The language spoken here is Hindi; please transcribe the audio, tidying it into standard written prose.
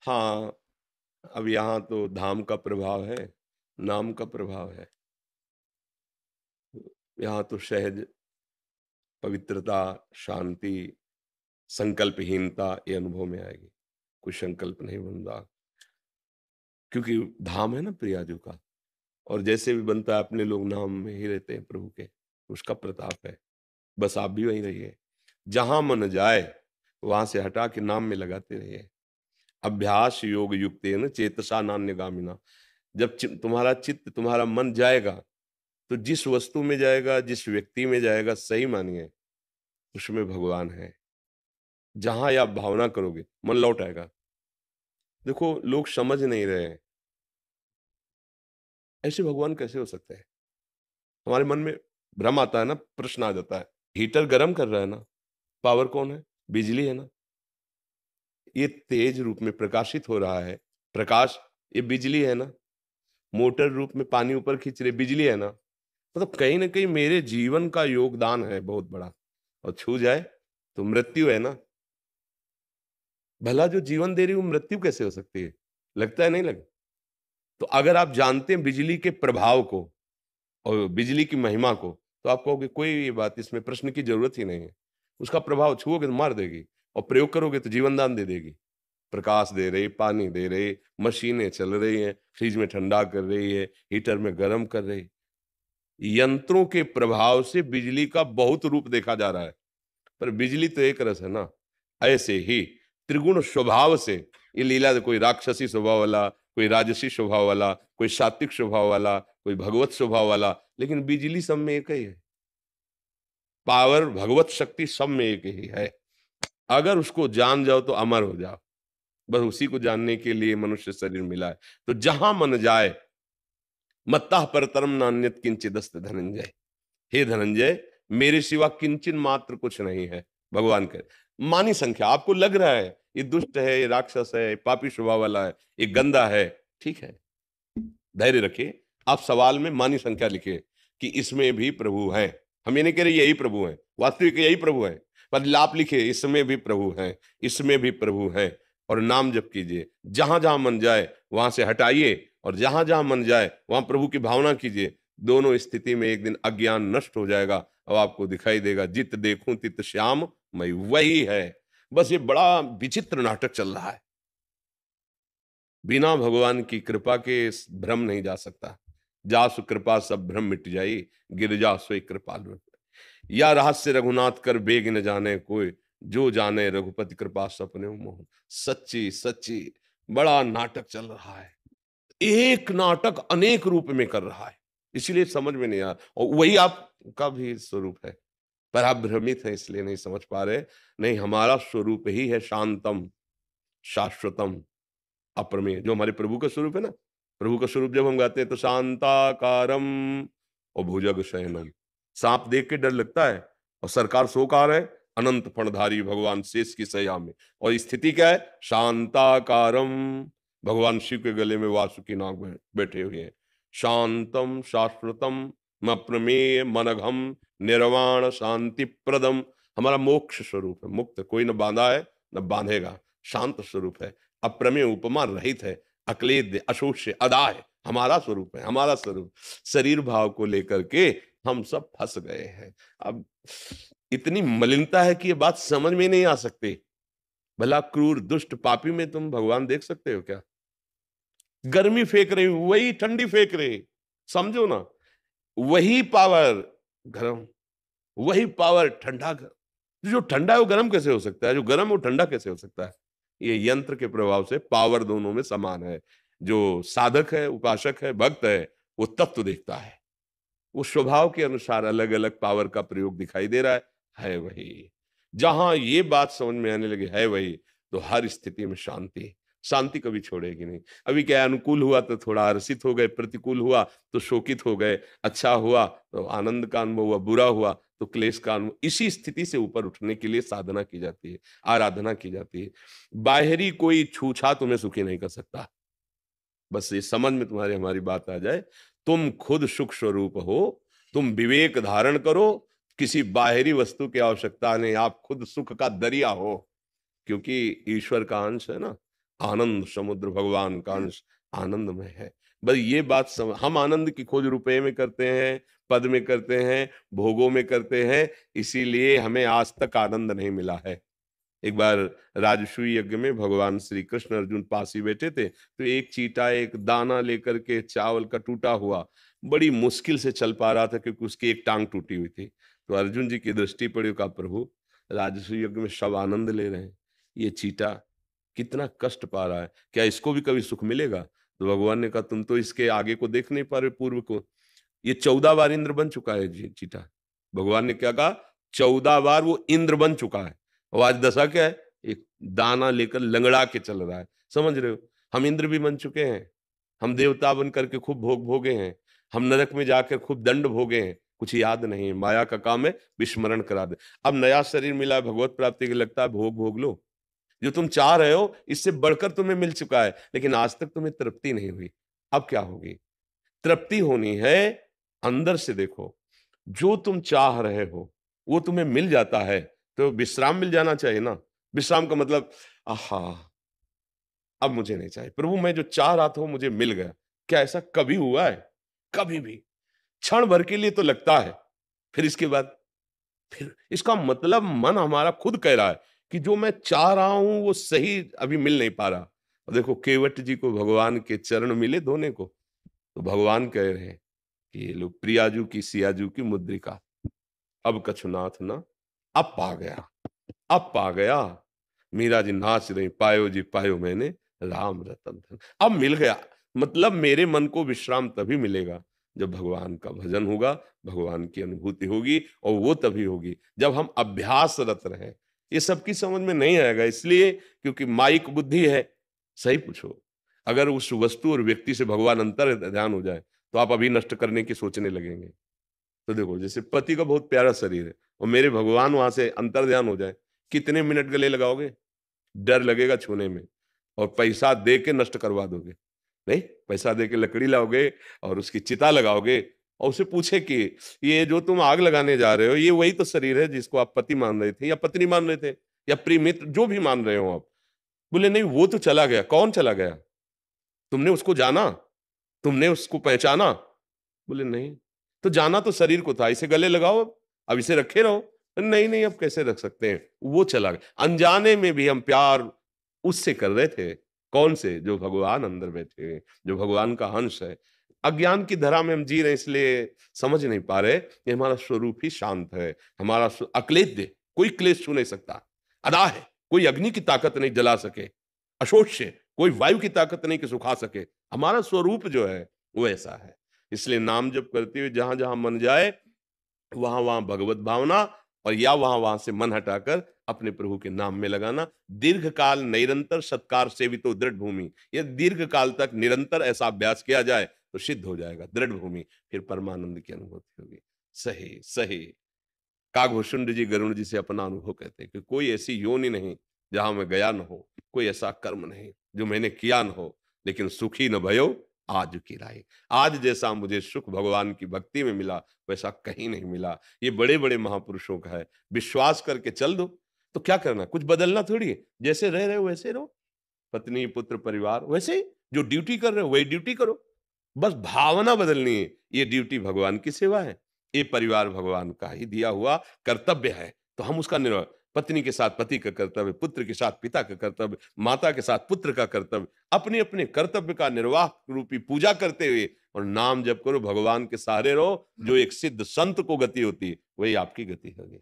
हाँ, अब यहाँ तो धाम का प्रभाव है, नाम का प्रभाव है। यहाँ तो सहज पवित्रता, शांति, संकल्पहीनता ये अनुभव में आएगी। कोई संकल्प नहीं बन रहा, क्योंकि धाम है ना प्रियाजू का। और जैसे भी बनता है अपने लोग नाम में ही रहते हैं प्रभु के, उसका प्रताप है। बस आप भी वहीं रहिए, जहां मन जाए वहां से हटा के नाम में लगाते रहिए। अभ्यास योग युक्तेन चेतसा नान्यगामिना। जब तुम्हारा चित्त, तुम्हारा मन जाएगा, तो जिस वस्तु में जाएगा, जिस व्यक्ति में जाएगा, सही मानिए उसमें भगवान है। जहां आप भावना करोगे मन लौट आएगा। देखो, लोग समझ नहीं रहे हैं, ऐसे भगवान कैसे हो सकते हैं। हमारे मन में भ्रम आता है ना, प्रश्न आ जाता है। हीटर गर्म कर रहा है ना, पावर कौन है? बिजली है ना। ये तेज रूप में प्रकाशित हो रहा है, प्रकाश, ये बिजली है ना। मोटर रूप में पानी ऊपर खींच रहे, बिजली है ना। मतलब कहीं ना कहीं मेरे जीवन का योगदान है बहुत बड़ा। और छू जाए तो मृत्यु है ना। भला जो जीवन दे रही है वो मृत्यु कैसे हो सकती है? लगता है नहीं लग। तो अगर आप जानते हैं बिजली के प्रभाव को और बिजली की महिमा को, तो आप कहोगे कोई ये बात, इसमें प्रश्न की जरूरत ही नहीं है। उसका प्रभाव छुओगे तो मार देगी, और प्रयोग करोगे तो जीवन दान दे देगी। प्रकाश दे रही, पानी दे रही, मशीनें चल रही हैं, फ्रिज में ठंडा कर रही है, हीटर में गर्म कर रही। यंत्रों के प्रभाव से बिजली का बहुत रूप देखा जा रहा है, पर बिजली तो एक रस है ना। ऐसे ही त्रिगुण स्वभाव से ये लीला, कोई राक्षसी स्वभाव वाला, कोई राजसी स्वभाव वाला, कोई सात्विक स्वभाव वाला, कोई भगवत स्वभाव वाला, लेकिन बिजली सब में एक ही है। पावर, भगवत शक्ति सब में एक ही है। अगर उसको जान जाओ तो अमर हो जाओ। बस उसी को जानने के लिए मनुष्य शरीर मिला है। तो जहां मन जाए, मत्तः परतरम नान्यत किंचिदस्त धनंजय। हे धनंजय, मेरे सिवा किंचन मात्र कुछ नहीं है। भगवान कहे, मानी संख्या आपको लग रहा है ये दुष्ट है, ये राक्षस है, ये पापी स्वभाव वाला है, ये गंदा है, ठीक है, धैर्य रखिए। आप सवाल में मानी संख्या लिखिए कि इसमें भी प्रभु हैं। हम ये नहीं कह रहे यही प्रभु हैं, वास्तविक यही प्रभु हैं, पर लाप लिखिए इसमें भी प्रभु हैं, इसमें भी प्रभु हैं। और नाम जप कीजिए, जहां जहां मन जाए वहां से हटाइए, और जहां जहां मन जाए वहां प्रभु की भावना कीजिए। दोनों स्थिति में एक दिन अज्ञान नष्ट हो जाएगा, अब आपको दिखाई देगा जित देखूं तित श्याम मैं वही है। बस ये बड़ा विचित्र नाटक चल रहा है। बिना भगवान की कृपा के भ्रम नहीं जा सकता। जासु कृपा सब भ्रम मिट जाई, गिरजा सोई कृपालु। या रहस्य रघुनाथ कर बेग न जाने कोई, जो जाने रघुपति कृपा सपने मोह। सच्ची सच्ची बड़ा नाटक चल रहा है। एक नाटक अनेक रूप में कर रहा है, इसलिए समझ में नहीं आ रहा। और वही आपका भी स्वरूप है, पर आप भ्रमित हैं इसलिए नहीं समझ पा रहे। नहीं, हमारा स्वरूप ही है शांतम, शाश्वतम, अप्रमेय, जो हमारे प्रभु का स्वरूप है ना। प्रभु का स्वरूप जब हम गाते हैं तो शांताकारम और भुजग शयनम। सांप देख के डर लगता है, और सरकार सोकार है, अनंत फणधारी भगवान शेष की सया में। और स्थिति क्या है? शांताकारम, भगवान शिव के गले में वासुकी नाग बैठे हुए हैं। शांतम शाश्वतम अप्रमेय मनघम निर्वाण शांति प्रदम, हमारा मोक्ष स्वरूप है। मुक्त, कोई न बांधा है न बांधेगा, शांत स्वरूप है, अप्रमेय, उपमा रहित है, अक्लेद, अशोष्य, अदा है। हमारा स्वरूप है, हमारा स्वरूप। शरीर भाव को लेकर के हम सब फंस गए हैं। अब इतनी मलिनता है कि ये बात समझ में नहीं आ सकती। भला क्रूर दुष्ट पापी में तुम भगवान देख सकते हो क्या? गर्मी फेंक रही, वही ठंडी फेंक रही, समझो ना। वही पावर गरम, वही पावर ठंडा जो ठंडा है वो गर्म कैसे हो सकता है? जो गर्म वो ठंडा कैसे हो सकता है? ये यंत्र के प्रभाव से पावर दोनों में समान है। जो साधक है, उपासक है, भक्त है, वो तत्व देखता है, वो स्वभाव के अनुसार अलग अलग पावर का प्रयोग दिखाई दे रहा है वही। जहां ये बात समझ में आने लगी है वही, तो हर स्थिति में शांति, शांति कभी छोड़ेगी नहीं। अभी क्या है, अनुकूल हुआ तो थोड़ा हर्षित हो गए, प्रतिकूल हुआ तो शोकित हो गए, अच्छा हुआ तो आनंद का अनुभव हुआ, बुरा हुआ तो क्लेश का अनुभव। इसी स्थिति से ऊपर उठने के लिए साधना की जाती है, आराधना की जाती है। बाहरी कोई छूछा तुम्हें सुखी नहीं कर सकता। बस ये समझ में तुम्हारी हमारी बात आ जाए, तुम खुद सुख स्वरूप हो, तुम विवेक धारण करो, किसी बाहरी वस्तु की आवश्यकता नहीं, आप खुद सुख का दरिया हो। क्योंकि ईश्वर का अंश है ना, आनंद समुद्र भगवान का अंश आनंद में है। बस ये बात हम आनंद की खोज रुपए में करते हैं, पद में करते हैं, भोगों में करते हैं, इसीलिए हमें आज तक आनंद नहीं मिला है। एक बार राजसूय यज्ञ में भगवान श्री कृष्ण अर्जुन पास ही बैठे थे, तो एक चींटा एक दाना लेकर के चावल का टूटा हुआ बड़ी मुश्किल से चल पा रहा था, क्योंकि उसकी एक टांग टूटी हुई थी। तो अर्जुन जी की दृष्टि पड़ी, कहा प्रभु राजसूय यज्ञ में सब आनंद ले रहे हैं, ये चींटा कितना कष्ट पा रहा है, क्या इसको भी कभी सुख मिलेगा? तो भगवान ने कहा तुम तो इसके आगे को देख नहीं पा रहे, पूर्व को। ये 14 बार इंद्र बन चुका है चीटा। भगवान ने क्या कहा? 14 बार वो इंद्र बन चुका है, और आज दशा क्या है? एक दाना लेकर लंगड़ा के चल रहा है। समझ रहे हो? हम इंद्र भी बन चुके हैं, हम देवता बन करके खूब भोग भोगे हैं, हम नरक में जाकर खूब दंड भोगे हैं, कुछ याद नहीं है। माया का काम है विस्मरण करा दे। अब नया शरीर मिला है भगवत प्राप्ति के, लगता है भोग भोग लो, जो तुम चाह रहे हो इससे बढ़कर तुम्हें मिल चुका है, लेकिन आज तक तुम्हें तृप्ति नहीं हुई। अब क्या होगी? तृप्ति होनी है अंदर से। देखो, जो तुम चाह रहे हो वो तुम्हें मिल जाता है, तो विश्राम मिल जाना चाहिए ना। विश्राम का मतलब आहा, अब मुझे नहीं चाहिए प्रभु, मैं जो चाह रहा था वो मुझे मिल गया। क्या ऐसा कभी हुआ है? कभी भी। क्षण भर के लिए तो लगता है, फिर इसके बाद फिर इसका मतलब मन हमारा खुद कह रहा है कि जो मैं चाह रहा हूं वो सही अभी मिल नहीं पा रहा। और देखो केवट जी को भगवान के चरण मिले धोने को, तो भगवान कह रहे हैं कि ये लो प्रियाजू की सियाजू की मुद्रिका, अब कछुनाथ ना, अब पा गया, अब पा गया। मीरा जी नाच रही, पायो जी पायो मैंने राम रतन धन, अब मिल गया। मतलब मेरे मन को विश्राम तभी मिलेगा जब भगवान का भजन होगा, भगवान की अनुभूति होगी, और वो तभी होगी जब हम अभ्यासरत रहे। ये सबकी समझ में नहीं आएगा, इसलिए क्योंकि माइक बुद्धि है। सही पूछो, अगर उस वस्तु और व्यक्ति से भगवान अंतर ध्यान हो जाए तो आप अभी नष्ट करने की सोचने लगेंगे। तो देखो, जैसे पति का बहुत प्यारा शरीर है और मेरे भगवान वहां से अंतर ध्यान हो जाए, कितने मिनट गले लगाओगे? डर लगेगा छूने में, और पैसा दे के नष्ट करवा दोगे। नहीं, पैसा दे के लकड़ी लाओगे और उसकी चिता लगाओगे, और उसे पूछे कि ये जो तुम आग लगाने जा रहे हो ये वही तो शरीर है जिसको आप पति मान रहे थे या पत्नी मान रहे थे या प्रिय मित्र, जो भी मान रहे हो आप। बोले नहीं, वो तो चला गया। कौन चला गया? तुमने उसको जाना? तुमने उसको पहचाना? बोले नहीं। तो जाना तो शरीर को था, इसे गले लगाओ, अब इसे रखे रहो। नहीं नहीं, अब कैसे रख सकते हैं? वो चला गया। अनजाने में भी हम प्यार उससे कर रहे थे। कौन से? जो भगवान अंदर बैठे हैं, जो भगवान का अंश है। अज्ञान की धरा में हम जी रहे हैं, इसलिए समझ नहीं पा रहे। ये हमारा स्वरूप ही शांत है, हमारा अक्लेद्य, कोई क्लेश छू नहीं सकता। अदा है, कोई अग्नि की ताकत नहीं जला सके। अशोष्य, कोई वायु की ताकत नहीं कि सुखा सके। हमारा स्वरूप जो है वो ऐसा है। इसलिए नाम जप करते हुए जहां जहां मन जाए वहां वहां भगवत भावना, और या वहां वहां से मन हटाकर अपने प्रभु के नाम में लगाना। दीर्घ काल निरंतर सत्कार सेवितो दृढ़ भूमि, ये दीर्घ काल तक निरंतर ऐसा अभ्यास किया जाए तो सिद्ध हो जाएगा दृढ़ भूमि, फिर परमानंद की अनुभूति होगी। सही सही। काकभूषुंड जी गरुण जी से अपना अनुभव कहते हैं कि कोई ऐसी योनि नहीं जहां मैं गया न हो, कोई ऐसा कर्म नहीं जो मैंने किया न हो, लेकिन सुखी न भयो आज की राय। आज जैसा मुझे सुख भगवान की भक्ति में मिला वैसा कहीं नहीं मिला। ये बड़े बड़े महापुरुषों का है। विश्वास करके चल दो। तो क्या करना, कुछ बदलना थोड़ी है। जैसे रह रहे हो वैसे रहो, पत्नी पुत्र परिवार वैसे ही, जो ड्यूटी कर रहे हो वही ड्यूटी करो। बस भावना बदलनी है। ये ड्यूटी भगवान की सेवा है, ये परिवार भगवान का ही दिया हुआ कर्तव्य है, तो हम उसका निर्वाह। पत्नी के साथ पति का कर्तव्य, पुत्र के साथ पिता का कर्तव्य, माता के साथ पुत्र का कर्तव्य, अपने अपने कर्तव्य का निर्वाह रूपी पूजा करते हुए और नाम जप करो, भगवान के सहारे रहो। जो एक सिद्ध संत को गति होती है वही आपकी गति होगी।